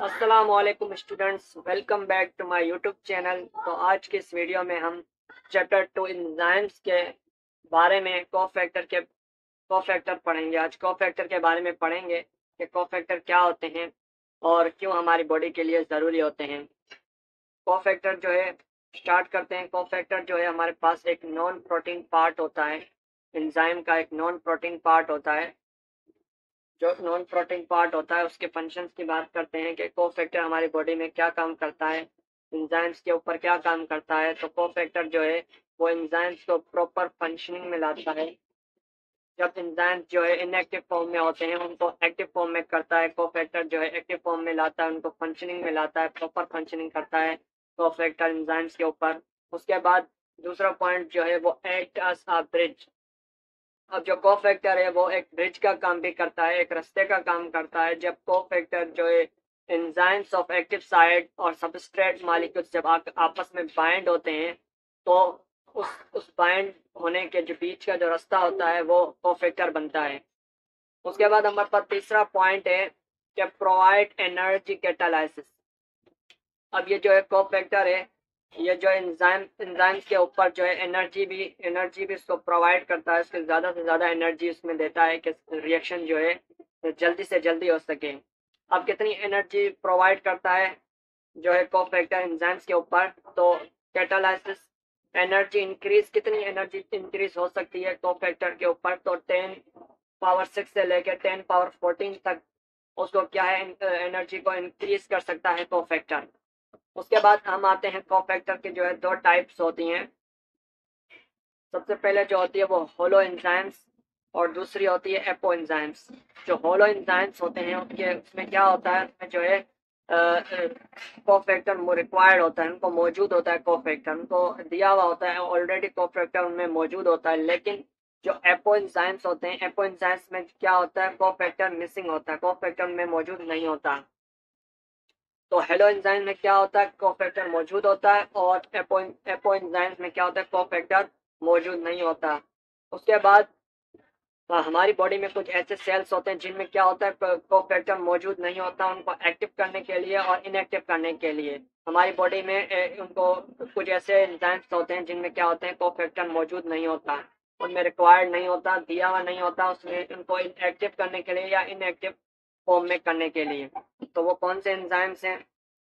अस्सलामुअलैकुम students, welcome back to my YouTube channel. तो आज के इस वीडियो में हम चैप्टर 2 एंजाइम्स के बारे में कोफैक्टर पढ़ेंगे। आज कोफैक्टर के बारे में पढ़ेंगे कि कोफैक्टर क्या होते हैं और क्यों हमारी बॉडी के लिए ज़रूरी होते हैं। कोफैक्टर जो है, स्टार्ट करते हैं। कोफैक्टर जो है हमारे पास एक नॉन प्रोटीन पार्ट होता है, एंजाइम का एक नॉन प्रोटीन पार्ट होता है। जो नॉन प्रोटीन पार्ट होता है उसके फंक्शंस की बात करते हैं कि कोफैक्टर हमारी बॉडी में क्या काम करता है, एंजाइम्स के ऊपर क्या काम करता है। तो कोफैक्टर जो है वो एंजाइम्स को प्रॉपर फंक्शनिंग में लाता है। जब एंजाइम्स जो है इनएक्टिव फॉर्म में होते हैं उनको एक्टिव फॉर्म में करता है। कोफैक्टर जो है एक्टिव फॉर्म में लाता है, उनको फंक्शनिंग में लाता है, प्रॉपर फंक्शनिंग करता है कोफैक्टर एंजाइम्स के ऊपर। उसके बाद दूसरा पॉइंट जो है वो एक्ट एज अ ब्रिज। अब जो कोफैक्टर है वो एक ब्रिज का काम भी करता है, एक रास्ते का काम करता है। जब कोफैक्टर जो है एंजाइम्स ऑफ एक्टिव साइट और सबस्ट्रेट मॉलिक्यूल्स जब आपस में बाइंड होते हैं तो उस बाइंड होने के जो बीच का जो रास्ता होता है वो कोफैक्टर बनता है। उसके बाद हमारे पास तीसरा पॉइंट है कि प्रोवाइड एनर्जी कैटालाइसिस। अब ये जो है कोफैक्टर है, ये जो एंजाइम्स के ऊपर जो है एनर्जी भी इसको प्रोवाइड करता है। इसके ज़्यादा से ज़्यादा एनर्जी इसमें देता है कि रिएक्शन जो है जल्दी से जल्दी हो सके। अब कितनी एनर्जी प्रोवाइड करता है जो है कोफैक्टर एंजाइम्स के ऊपर, तो कैटालाइसिस एनर्जी इंक्रीज, कितनी एनर्जी इंक्रीज हो सकती है कोफैक्टर के ऊपर, तो 10 पावर 6 से लेकर 10 पावर 14 तक उसको क्या है, एनर्जी को इंक्रीज कर सकता है कोफैक्टर। उसके बाद हम आते हैं कोफैक्टर के जो है दो टाइप्स होती हैं। सबसे पहले जो होती है वो होलो एंजाइम्स और दूसरी होती है एपो एंजाइम्स। जो होलो एंजाइम्स होते हैं उनके उसमें क्या होता है, उसमें जो है कोफैक्टर रिक्वायर्ड होता है, उनको मौजूद होता है, कोफैक्टर उनको दिया हुआ होता है ऑलरेडी, कोफैक्टर उनमें मौजूद होता है। लेकिन जो एपो एंजाइम्स होते हैं, एपो एंजाइम्स में क्या होता है, कोफैक्टर मिसिंग होता है, कोफैक्टर उनमें मौजूद नहीं होता। तो हेलो एंजाइम में क्या होता है, कोफैक्टर मौजूद होता है, और एपो एंजाइम में क्या होता है, कोफैक्टर मौजूद नहीं होता। उसके बाद हमारी बॉडी में कुछ ऐसे सेल्स होते हैं जिनमें क्या होता है, कोफैक्टर मौजूद नहीं होता। उनको एक्टिव करने के लिए और इनएक्टिव करने के लिए हमारी बॉडी में उनको कुछ ऐसे एंजाइम्स होते हैं जिनमें क्या होते हैं, कोफैक्टर मौजूद नहीं होता, उनमें रिक्वायर्ड नहीं होता, दिया हुआ नहीं होता उसमें, उनको एक्टिव करने के लिए या इनएक्टिव फॉर्म में करने के लिए। तो वो कौन से एंजाइम्स हैं,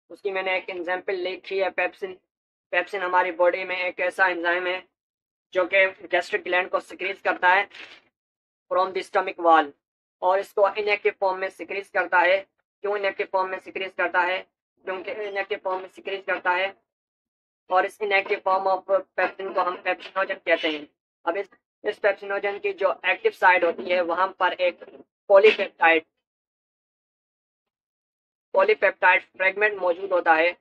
उसकी मैंने एक एग्जाम्पल लिखी है, पेप्सिन। पेप्सिन हमारी बॉडी में एक ऐसा एंजाइम है जो कि गैस्ट्रिक ग्लैंड को सिक्रीज करता है फ्रॉम द स्टमक वाल, और इसको इनएक्टिव फॉर्म में सिक्रीज करता है। क्यों इनएक्टिव फॉर्म में सिक्रीज करता है, क्योंकि इनएक्टिव फॉर्म में सिक्रीज करता है और इस इनएक्टिव फॉर्म ऑफ पेप्सिन को हम पेप्सिनोजन कहते हैं। अब इस पेप्सिनोजन की जो एक्टिव साइड होती है वहां पर एक पॉलीपेप्टाइड पॉलीपेप्टाइड फ्रेगमेंट मौजूद होता है।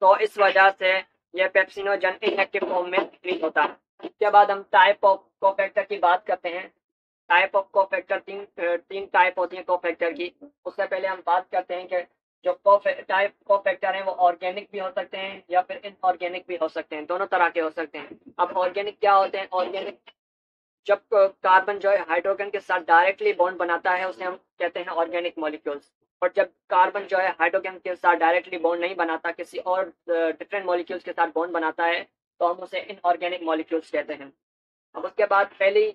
तो इस वजह से यह पेप्सिनोजन इनएक्टिव फॉर्म में सिक्रीज होता है। उसके बाद हम टाइप ऑफ कोफैक्टर की बात करते हैं। टाइप ऑफ कोफैक्टर तीन टाइप होती है कोफैक्टर की। उससे पहले हम बात करते हैं कि जो टाइप कोफैक्टर हैं वो ऑर्गेनिक भी हो सकते हैं या फिर इनऑर्गेनिक भी हो सकते हैं, दोनों तरह के हो सकते हैं। अब ऑर्गेनिक क्या होते हैं, ऑर्गेनिक जब कार्बन जो है हाइड्रोजन के साथ डायरेक्टली बॉन्ड बनाता है उसे हम कहते हैं ऑर्गेनिक मॉलिक्यूल्स। और जब कार्बन जो है हाइड्रोजन के साथ डायरेक्टली बॉन्ड नहीं बनाता, किसी और डिफरेंट मॉलिक्यूल्स के साथ बॉन्ड बनाता है, तो हम उसे इनऑर्गेनिक मॉलिक्यूल्स कहते हैं। अब उसके बाद पहली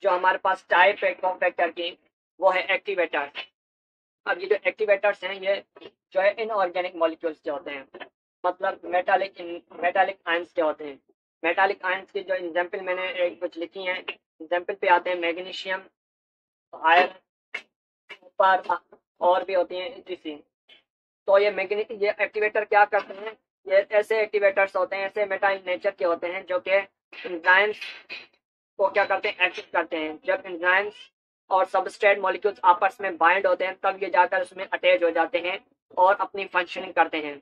जो हमारे पास टाइप है कोफैक्टर की वो है एक्टिवेटर्स। अब ये जो एक्टिवेटर्स हैं ये जो है इनऑर्गेनिक मॉलिक्यूल्स के होते हैं, मतलब मेटालिक आयंस के होते हैं। मेटालिक आयंस की जो एग्जांपल मैंने एक कुछ लिखी हैं, एग्जांपल पे आते हैं मैग्नीशियम, आयरन, कॉपर, और भी होती हैं इसी। तो ये एक्टिवेटर क्या करते हैं, ये ऐसे एक्टिवेटर्स होते हैं, ऐसे मेटा नेचर के होते हैं जो कि एंजाइम्स को क्या करते हैं, एक्टिव करते हैं। जब एंजाइम्स और सबस्ट्रेट मॉलिक्यूल्स आपस में बाइंड होते हैं तब ये जाकर उसमें अटैच हो जाते हैं और अपनी फंक्शनिंग करते हैं।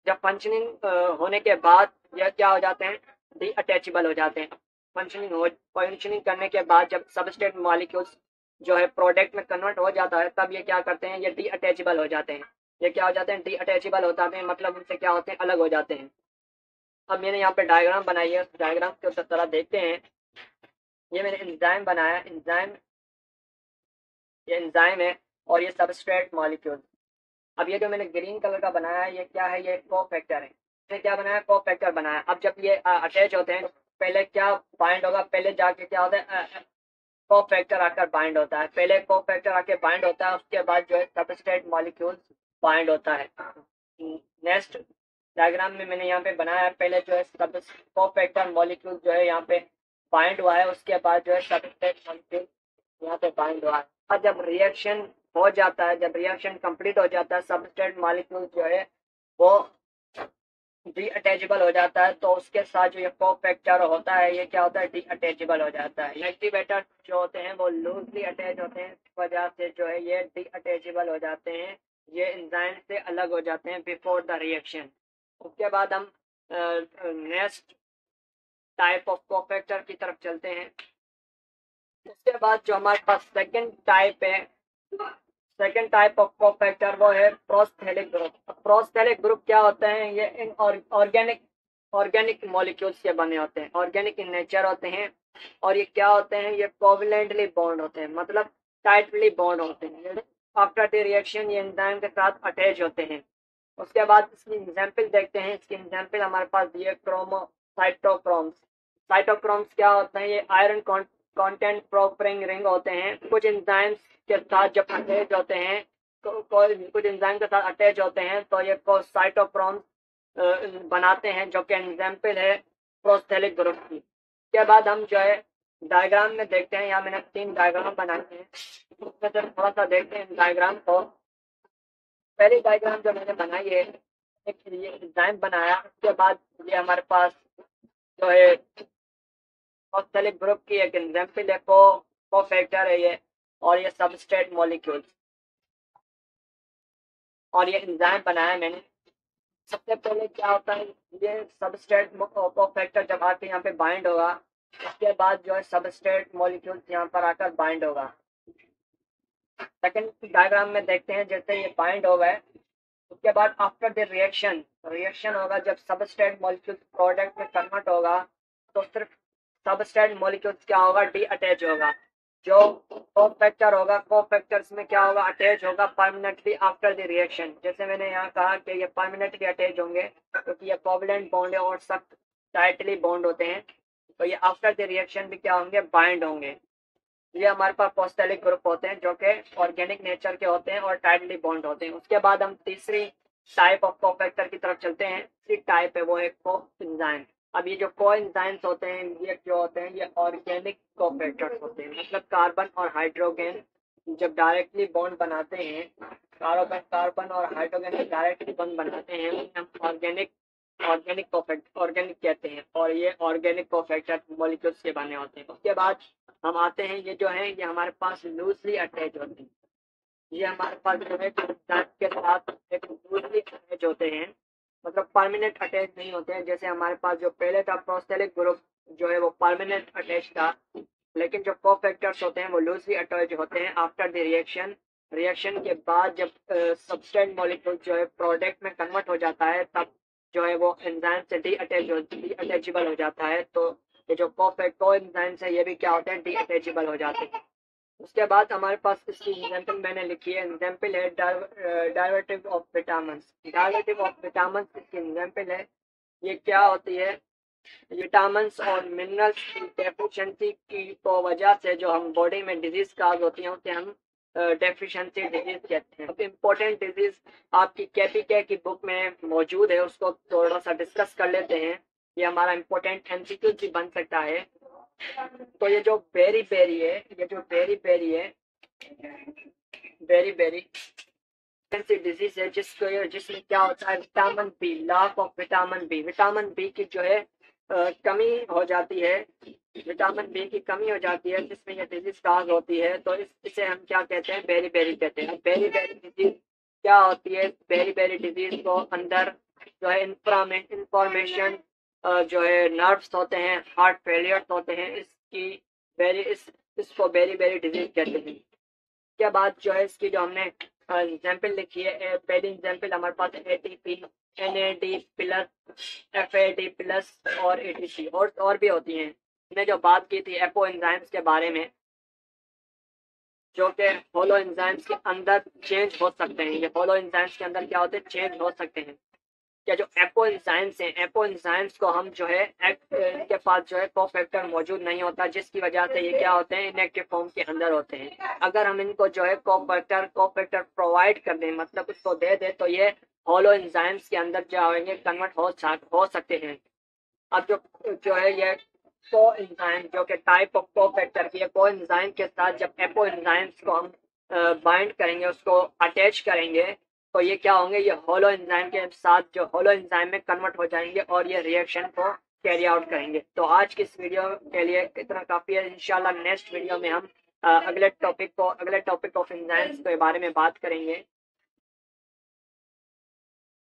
जब फंक्शनिंग होने के बाद यह क्या हो जाते हैं, डी अटैचेबल हो जाते हैं। फंक्शनिंग करने के बाद जब सबस्ट्रेट मॉलिक्यूल्स जो है प्रोडक्ट में कन्वर्ट हो जाता है तब ये क्या करते हैं, ये डी अटैचेबल हो जाते हैं। ये क्या हो जाते हैं, डी अटैचेबल हो जाते हैं, मतलब उनसे क्या होते हैं, अलग हो जाते हैं। अब मैंने यहाँ पे डायग्राम बनाई है, उस डायग्राम के तरह देखते हैं। ये मैंने एंजाइम बनाया, ये एंजाइम है और ये सबस्ट्रेट मॉलिक्यूल। अब ये जो मैंने ग्रीन कलर का बनाया है ये क्या है, ये कोफैक्टर है। इसने क्या बनाया, कोफैक्टर बनाया। अब जब ये अटैच होते हैं पहले क्या बाइंड होगा, पहले जाके क्या होता है कोफैक्टर आकर बाइंड होता है, पहले कोफैक्टर आके बाइंड होता है, उसके बाद जो है सबस्ट्रेट मॉलिक्यूल बाइंड होता है। नेक्स्ट डायग्राम में मैंने यहाँ पे बनाया है, पहले जो है सब कोफैक्टर मॉलिक्यूल जो है यहाँ पे बाइंड हुआ है, उसके बाद जो है सबस्ट्रेट मॉलिक्यूल यहाँ पे बाइंड हुआ है। और जब रिएक्शन हो जाता है, जब रिएक्शन कंप्लीट हो जाता है, सबस्ट्रेट मॉलिक्यूल जो है वो डी अटैचेबल हो जाता है, तो उसके साथ जो ये कोफैक्टर होता है ये क्या होता है, डी अटैचेबल हो जाता है। एक्टिवेटर जो होते हैं वो लूजली अटैच होते हैं, इस वजह से जो है ये डी अटैचेबल हो जाते हैं, ये एंजाइम से अलग हो जाते हैं बिफोर द रिएक्शन। उसके बाद हम नेक्स्ट टाइप ऑफ कोफैक्टर की तरफ चलते हैं। उसके बाद जो हमारे पास सेकंड टाइप है, सेकेंड टाइप ऑफ कोफैक्टर वो है प्रोस्थेलिक ग्रुप। प्रोस्थेलिक ग्रुप क्या होते हैं, ये इन ऑर्गेनिक मॉलिक्यूल्स के बने होते हैं, ऑर्गेनिक इन नेचर होते हैं, और ये क्या होते हैं, ये कोवलेंटली बॉन्ड होते हैं, मतलब टाइटली बॉन्ड होते हैं। आफ्टर द रिएक्शन ये एंजाइम के साथ अटैच होते हैं। उसके बाद इसकी एग्जाम्पल देखते हैं। इसकी एग्जाम्पल हमारे पास ये साइटोक्रोम्स। साइटोक्रोम्स क्या होते हैं, ये आयरन कंटेंट प्रोफरिंग रिंग होते हैं। कुछ एंजाइम्स के साथ जब अटैच होते हैं, कुछ एंजाइम के साथ अटैच होते हैं तो ये साइटोक्रोम्स बनाते हैं, जो कि एग्जाम्पल है प्रोस्थेलिक ग्रुप की। उसके बाद हम जो है डायग्राम में देखते हैं, यहाँ मैंने 3 डायग्राम बनाए हैं, उसमें से थोड़ा सा देखते हैं डायग्राम को। पहली डायग्राम जो मैंने बनाई है, एक ये डिजाइन बनाया, उसके बाद ये हमारे पास जो है प्रोस्थेलिक ग्रुप की एक एग्जाम्पल है, कोफैक्टर है ये, और ये सबस्ट्रेट मॉलिक्यूल्स, और ये एंजाइम बनाया मैंने। सबसे पहले क्या होता है, ये सबस्ट्रेट कोफैक्टर जब आके यहाँ पे बाइंड होगा, उसके बाद जो है सबस्ट्रेट मॉलिक्यूल्स यहाँ पर आकर बाइंड होगा। सेकंड डायग्राम में देखते हैं, जैसे ये बाइंड हो गए, उसके बाद आफ्टर द रिएक्शन होगा, जब सबस्ट्रेट मॉलिक्यूल्स प्रोडक्ट में कन्वर्ट होगा, तो सिर्फ सबस्ट्रेट मॉलिक्यूल्स क्या होगा, डी अटैच होगा। जो कोफैक्टर होगा, कोफैक्टर्स में क्या होगा, अटैच होगा परमानेंटली आफ्टर द रिएक्शन। जैसे मैंने यहाँ कहा कि ये परमानेंटली अटैच होंगे क्योंकि ये कोवलेंट बॉन्ड है और सख्त टाइटली बॉन्ड होते हैं, तो ये आफ्टर द रिएक्शन भी क्या होंगे, बाइंड होंगे। ये हमारे पास प्रोस्थेलिक ग्रुप होते हैं जो कि ऑर्गेनिक नेचर के होते हैं और टाइटली बॉन्ड होते हैं। उसके बाद हम तीसरी टाइप ऑफ कोफैक्टर की तरफ चलते हैं। तीसरी टाइप है वो है कोएंजाइम। अब ये जो कोएंजाइम्स होते हैं ये जो होते हैं, ये ऑर्गेनिक कोफैक्टर्स होते हैं, मतलब कार्बन और हाइड्रोजन जब डायरेक्टली बॉन्ड बनाते हैं, कार्बन और हाइड्रोजन डायरेक्टली बॉन्ड बनाते हैं, उन्हें हम ऑर्गेनिक कहते हैं, और ये ऑर्गेनिक कोफैक्टर मॉलिक्यूल्स के बने होते हैं। उसके बाद हम आते हैं, ये जो है ये हमारे पास लूजली अटैच होते हैं। ये हमारे पास जो है के साथ एक लूजली अटैच होते हैं, मतलब परमानेंट अटैच नहीं होते हैं। जैसे हमारे पास जो पहले था प्रोस्थेलिक ग्रुप जो है वो परमानेंट अटैच था, लेकिन जो कोफैक्टर्स होते हैं वो लूजली अटैच होते हैं आफ्टर द रिएक्शन के बाद जब सबस्ट्रेट मॉलिक्यूल जो है प्रोडक्ट में कन्वर्ट हो जाता है, तब जो है वो एंजाइम से डी अटैचेबल हो जाता है। तो ये जो कोएंजाइम्स है ये भी क्या होते हैं, डी अटैचेबल हो जाते हैं। उसके बाद हमारे पास इसकी एग्जाम्पल मैंने लिखी है, एग्जाम्पल है डायरेटिव ऑफ विटामिन। डायरेटिव ऑफ विटामिन इसकी एग्जाम्पल है। ये क्या होती है, विटामिन और मिनरल्स की डेफिशिएंसी की तो वजह से जो हम बॉडी में डिजीज काज होती है उसे हम डेफिशिएंसी डिजीज कहते हैं। अब इम्पोर्टेंट डिजीज आपकी केपीके की बुक में मौजूद है, उसको थोड़ा सा डिस्कस कर लेते हैं। ये हमारा इम्पोर्टेंट एमसीक्यू भी बन सकता है। तो ये जो बेरी बेरी है, ये जो बेरी बेरी है, बेरी बेरी डिजीज है जिसमें क्या होता है, vitamin B, lack of vitamin B की जो है कमी हो जाती है, विटामिन बी की कमी हो जाती है, जिसमें ये डिजीज काज होती है। तो इसे हम क्या कहते हैं, बेरी बेरी कहते हैं। बेरी बेरी डिजीज क्या होती है, बेरी बेरी डिजीज को अंदर जो है इंफॉर्मेशन जो है नर्व्स होते हैं, हार्ट फेलियर होते हैं, इसको बेरी बेरी डिजीज कहते हैं। के बाद जो है इसकी जो हमने एग्जाम्पल लिखी है, पहली एग्जाम्पल हमारे पास ATP, NAD plus, FAD plus और एटीसी, और भी होती हैं। हमने जो बात की थी एपो एंजाइम्स के बारे में, जो कि होलो एंजाइम्स के अंदर चेंज हो सकते हैं। ये होलो एंजाइम्स के अंदर क्या होते हैं, चेंज हो सकते हैं। या जो एपो एंजाइम्स हैं, एपो एंजाइम्स को हम जो है के पास जो है कोफैक्टर मौजूद नहीं होता, जिसकी वजह से ये क्या होते हैं, इनएक्टिव फॉर्म के अंदर होते हैं। अगर हम इनको जो है कोफैक्टर प्रोवाइड कर दें, मतलब उसको दे दे, तो ये होलो एंजाइम्स के अंदर जो आएंगे कन्वर्ट हो सकते हैं। अब जो है ये को एंजाइम जो कि टाइप ऑफ कोफैक्टर की है, को एंजाइम के साथ जब एपो एंजाइम्स को हम बाइंड करेंगे, उसको अटैच करेंगे, तो ये क्या होंगे, ये होलो एंजाइम के साथ जो होलो एंजाइम में कन्वर्ट हो जाएंगे और ये रिएक्शन को कैरी आउट करेंगे। तो आज की इस वीडियो के लिए इतना काफी है। इंशाल्लाह नेक्स्ट वीडियो में हम अगले टॉपिक ऑफ एंजाइम्स के बारे में बात करेंगे।